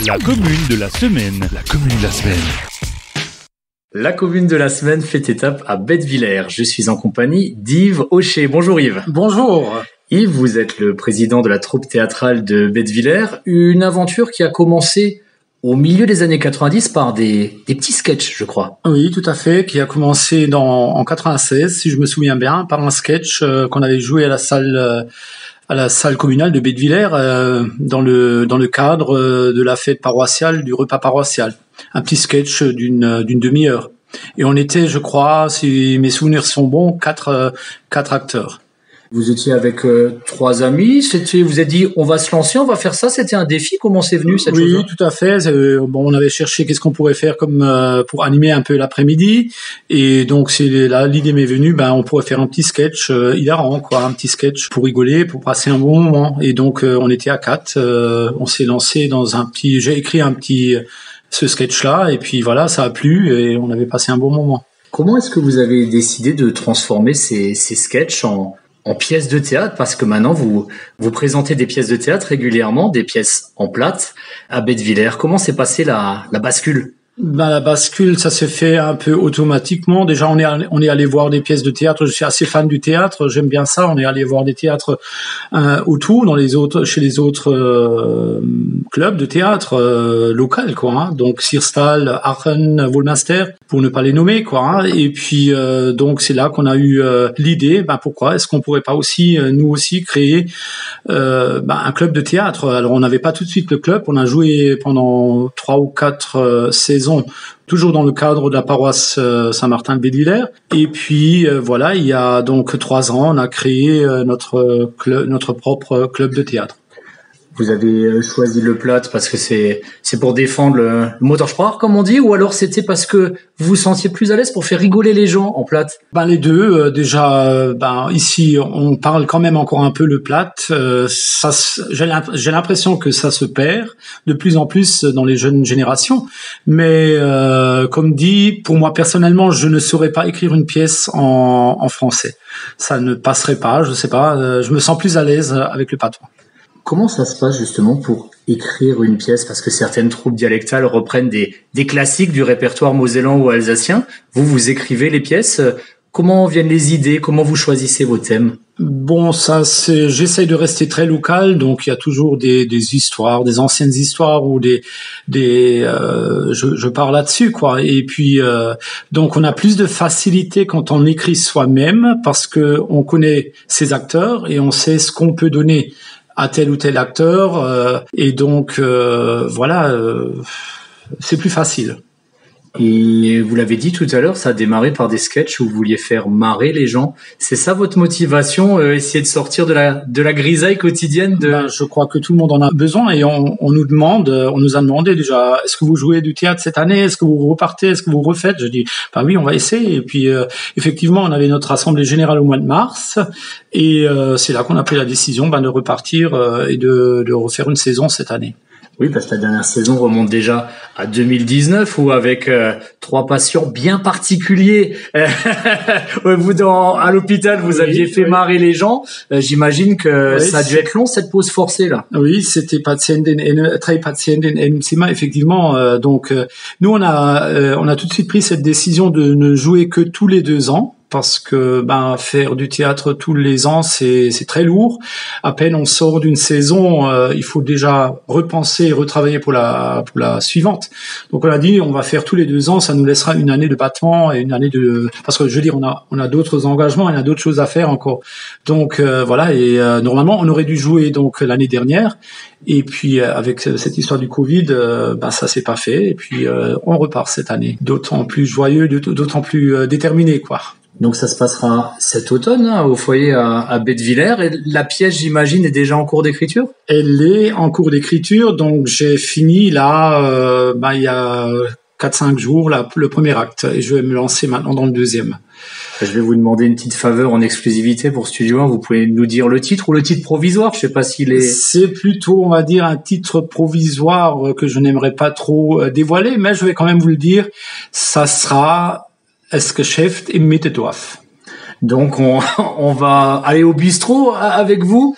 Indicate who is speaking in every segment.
Speaker 1: La commune de la semaine. La commune de la semaine.
Speaker 2: La commune de la semaine fait étape à Bettevillers. Je suis en compagnie d'Yves Aucher. Bonjour Yves.
Speaker 3: Bonjour.
Speaker 2: Yves, vous êtes le président de la troupe théâtrale de Bettevillers. Une aventure qui a commencé au milieu des années 90 par des petits sketchs, je crois.
Speaker 3: Oui, tout à fait, qui a commencé en 96, si je me souviens bien, par un sketch qu'on avait joué à la salle communale de Bettevillers dans le cadre de la fête paroissiale, du repas paroissial. Un petit sketch d'une demi-heure. Et on était, je crois, si mes souvenirs sont bons, quatre acteurs.
Speaker 2: Vous étiez avec 3 amis, vous êtes dit on va se lancer, on va faire ça, c'était un défi, comment c'est venu cette chose-là?
Speaker 3: Oui, tout à fait. On avait cherché qu'est-ce qu'on pourrait faire comme pour animer un peu l'après-midi, et donc c'est là l'idée m'est venue, on pourrait faire un petit sketch hilarant, un petit sketch pour rigoler, pour passer un bon moment. Et donc on était à 4, on s'est lancé dans j'ai écrit ce sketch-là, et puis voilà, ça a plu et on avait passé un bon moment.
Speaker 2: Comment est-ce que vous avez décidé de transformer ces sketchs en pièces de théâtre, parce que maintenant vous présentez des pièces de théâtre régulièrement, des pièces en plate à Bettevillers. Comment s'est passée la bascule?
Speaker 3: La bascule, ça s'est fait un peu automatiquement. Déjà, on est allé voir des pièces de théâtre. Je suis assez fan du théâtre, j'aime bien ça. On est allé voir des théâtres autour, chez les autres clubs de théâtre locaux, Donc Sirstal, Aachen, Wolmaster, pour ne pas les nommer, Et puis donc c'est là qu'on a eu l'idée. Pourquoi est-ce qu'on pourrait pas aussi nous aussi créer un club de théâtre? Alors on n'avait pas tout de suite le club. On a joué pendant 3 ou 4 saisons, toujours dans le cadre de la paroisse Saint-Martin de Bettevillers. Et puis voilà, il y a donc 3 ans, on a créé notre propre club de théâtre.
Speaker 2: Vous avez choisi le plate parce que c'est pour défendre le Muttersprach, comme on dit, ou alors c'était parce que vous vous sentiez plus à l'aise pour faire rigoler les gens en plate?
Speaker 3: Les deux. Déjà, ici, on parle quand même encore un peu le plate. J'ai l'impression que ça se perd de plus en plus dans les jeunes générations. Mais comme dit, pour moi personnellement, je ne saurais pas écrire une pièce en français. Ça ne passerait pas. Je sais pas. Je me sens plus à l'aise avec le patois.
Speaker 2: Comment ça se passe justement pour écrire une pièce? Parce que certaines troupes dialectales reprennent des classiques du répertoire mosellan ou alsacien. Vous écrivez les pièces. Comment viennent les idées? Comment vous choisissez vos thèmes?
Speaker 3: J'essaye de rester très local, donc il y a toujours des histoires, des anciennes histoires ou je pars là-dessus, Et puis donc on a plus de facilité quand on écrit soi-même parce que on connaît ses acteurs et on sait ce qu'on peut donner à tel ou tel acteur, et donc c'est plus facile.
Speaker 2: Et vous l'avez dit tout à l'heure, ça a démarré par des sketchs où vous vouliez faire marrer les gens. C'est ça votre motivation, essayer de sortir de la grisaille quotidienne
Speaker 3: Je crois que tout le monde en a besoin, et on nous a demandé déjà, est-ce que vous jouez du théâtre cette année? Est-ce que vous repartez? Est-ce que vous refaites? Je dis, oui, on va essayer. Et puis, effectivement, on avait notre assemblée générale au mois de mars, et c'est là qu'on a pris la décision de repartir et de refaire une saison cette année.
Speaker 2: Oui, parce que la dernière saison remonte déjà à 2019, où avec 3 patients bien particuliers, à l'hôpital, vous aviez fait marrer les gens. J'imagine que ça a dû être long, cette pause forcée là.
Speaker 3: Oui, c'était très patienten im Zimmer, effectivement. Donc nous, on a tout de suite pris cette décision de ne jouer que tous les 2 ans. Parce que faire du théâtre tous les ans, c'est très lourd. À peine on sort d'une saison, il faut déjà repenser et retravailler pour la suivante. Donc on a dit, on va faire tous les 2 ans, ça nous laissera une année de battement et une année parce que je veux dire, on a d'autres engagements, il y a d'autres choses à faire encore. Donc normalement on aurait dû jouer donc l'année dernière. Et puis avec cette histoire du Covid, ça s'est pas fait. Et puis on repart cette année, d'autant plus joyeux, d'autant plus déterminé,
Speaker 2: Donc ça se passera cet automne au foyer à Bettevillers. Et la pièce, j'imagine, est déjà en cours d'écriture?
Speaker 3: Elle est en cours d'écriture, donc j'ai fini là, il y a 4-5 jours, le premier acte, et je vais me lancer maintenant dans le deuxième.
Speaker 2: Je vais vous demander une petite faveur en exclusivité pour Studio 1. Vous pouvez nous dire le titre ou le titre provisoire? Je sais pas s'il est...
Speaker 3: C'est plutôt, on va dire, un titre provisoire que je n'aimerais pas trop dévoiler, mais je vais quand même vous le dire. Ça sera Es Geschäft im Mitterdorf.
Speaker 2: Donc on va aller au bistrot avec vous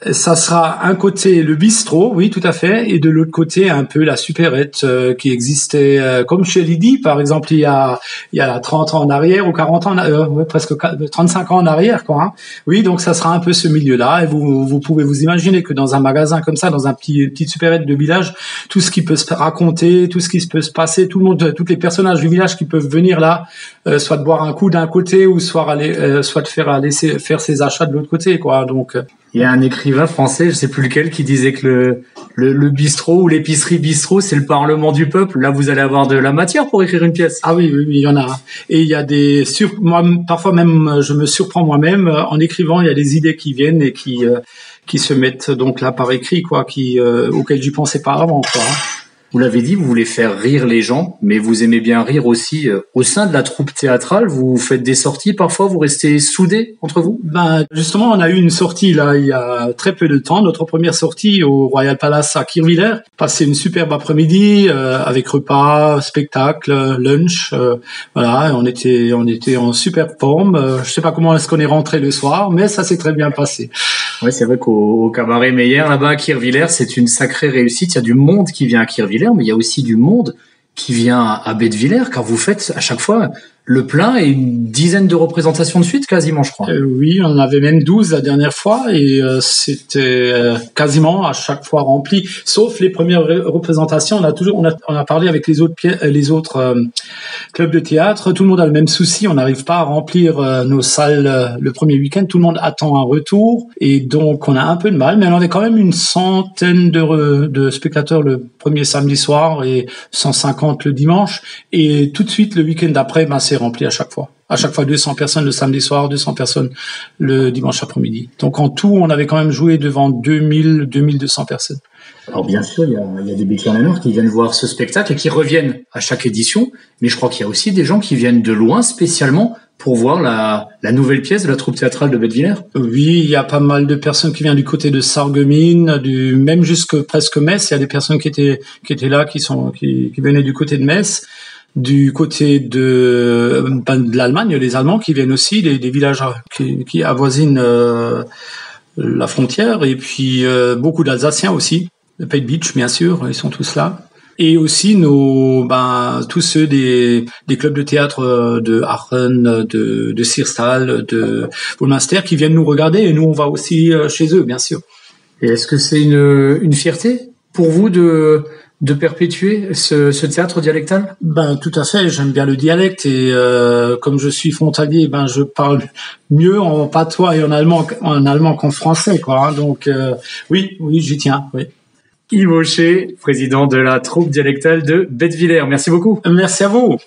Speaker 3: Ça sera un côté le bistrot, oui, tout à fait, et de l'autre côté un peu la supérette qui existait comme chez Lydie, par exemple, il y a 30 ans en arrière ou 40 ans, presque 35 ans en arrière, quoi. Hein. Oui, donc ça sera un peu ce milieu-là, et vous pouvez vous imaginer que dans un magasin comme ça, dans un petite supérette de village, tout ce qui peut se raconter, tout ce qui peut se passer, tout le monde, tous les personnages du village qui peuvent venir là, soit de boire un coup d'un côté ou soit de faire ses achats de l'autre côté, quoi. Donc
Speaker 2: il y a un écrivain français, je sais plus lequel, qui disait que le bistrot ou l'épicerie bistrot, c'est le parlement du peuple. Là, vous allez avoir de la matière pour écrire une pièce.
Speaker 3: Ah oui, il y en a. Et il y a moi, parfois même, je me surprends moi-même en écrivant. Il y a des idées qui viennent et qui se mettent donc là par écrit, quoi, auxquelles j'y pensais pas avant, quoi.
Speaker 2: Vous l'avez dit, vous voulez faire rire les gens, mais vous aimez bien rire aussi au sein de la troupe théâtrale. Vous faites des sorties parfois, vous restez soudés entre vous?
Speaker 3: Ben justement, on a eu une sortie là il y a très peu de temps. Notre première sortie au Royal Palace à Kirvillers. Passé une superbe après-midi avec repas, spectacle, lunch. Voilà, on était en super forme. Je sais pas comment est-ce qu'on est rentré le soir, mais ça s'est très bien passé.
Speaker 2: Ouais, c'est vrai qu'au cabaret Meyer, là-bas à Kirvillers, c'est une sacrée réussite. Il y a du monde qui vient à Kirvillers, mais il y a aussi du monde qui vient à Bettwiller, car vous faites à chaque fois le plein et une dizaine de représentations de suite, quasiment, je crois.
Speaker 3: Oui, on en avait même 12 la dernière fois, et c'était quasiment à chaque fois rempli, sauf les premières représentations. On a parlé avec les autres clubs de théâtre. Tout le monde a le même souci. On n'arrive pas à remplir nos salles le premier week-end. Tout le monde attend un retour, et donc on a un peu de mal. Mais on avait quand même une centaine de spectateurs le premier samedi soir et 150 le dimanche. Et tout de suite le week-end d'après, c'est rempli à chaque fois. À chaque fois 200 personnes le samedi soir, 200 personnes le dimanche après-midi. Donc en tout, on avait quand même joué devant 2200 personnes.
Speaker 2: Alors bien sûr, il y a des Béclaners qui viennent voir ce spectacle et qui reviennent à chaque édition, mais je crois qu'il y a aussi des gens qui viennent de loin spécialement pour voir la nouvelle pièce de la troupe théâtrale de Bettwiller.
Speaker 3: Oui, il y a pas mal de personnes qui viennent du côté de Sarreguemines, même jusque presque Metz. Il y a des personnes qui étaient là, qui venaient du côté de Metz. Du côté de l'Allemagne, les Allemands qui viennent aussi, des villages qui avoisinent la frontière, et puis beaucoup d'Alsaciens aussi, de Pays de Beach bien sûr, ils sont tous là. Et aussi tous ceux des clubs de théâtre de Aachen, de Sirstal, de Bourgmester qui viennent nous regarder, et nous on va aussi chez eux bien sûr.
Speaker 2: Et est-ce que c'est une fierté pour vous de perpétuer ce théâtre dialectal?
Speaker 3: Ben tout à fait, j'aime bien le dialecte, et comme je suis frontalier, je parle mieux en patois et en allemand qu'en français, quoi. Hein, donc oui, j'y tiens. Oui.
Speaker 2: Yves Aucher, président de la troupe dialectale de Bettwiller. Merci beaucoup.
Speaker 3: Merci à vous.